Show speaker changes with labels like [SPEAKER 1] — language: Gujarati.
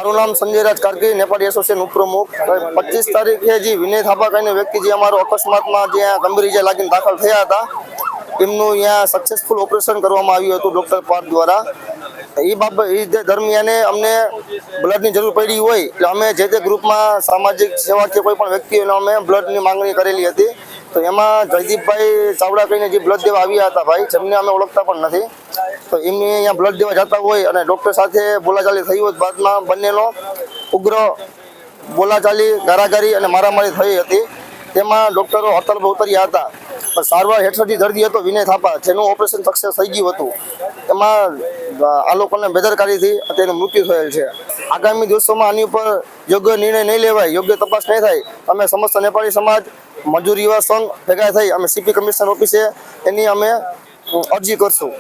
[SPEAKER 1] મારું નામ સંજય રાજ કાર્કી, નેપાળી એસોસિએશન ઉપપ્રમુખ। 25 તારીખે જે વિનય થાપા કરીને વ્યક્તિ જે અમારો અકસ્માતમાં જ્યાં ગંભીર ઇજા લાગીને દાખલ થયા હતા, એમનું અહીંયા સક્સેસફુલ ઓપરેશન કરવામાં આવ્યું હતું ડૉક્ટર પાર્થ દ્વારા। એ દરમિયાને અમને બ્લડની જરૂર પડી હોય એટલે અમે જે તે ગ્રુપમાં સામાજિક સેવા કે કોઈ પણ વ્યક્તિઓને અમે બ્લડની માંગણી કરેલી હતી। તો એમાં જયદીપભાઈ ચાવડા કહીને જે બ્લડ દેવા આવ્યા હતા ભાઈ, જેમને અમે ઓળખતા પણ નથી, તો એમને અહીંયા બ્લડ દેવા જતા હોય અને ડૉક્ટર સાથે બોલાચાલી થઈ હોય, બાદમાં બંનેનો ઉગ્ર બોલાચાલી, ગારાગારી અને મારામારી થઈ હતી। તેમાં ડૉક્ટરો હડતાલ પર ઉતર્યા હતા, પણ સારવાર હેઠળ જે દર્દી હતો વિનય થાપા, જેનું ઓપરેશન સક્સેસ થઈ ગયું હતું, એમાં આ લોકોને બેદરકારીથી તેનું મૃત્યુ થયેલ છે। આગામી દિવસોમાં આની ઉપર યોગ્ય નિર્ણય નહીં લેવાય, યોગ્ય તપાસ નહીં થાય, અમે સમસ્ત નેપાળી સમાજ મજૂર યુવા સંઘ ભેગા થઈ અમે સીપી કમિશનર ઓફિસે એની અમે અરજી કરશું।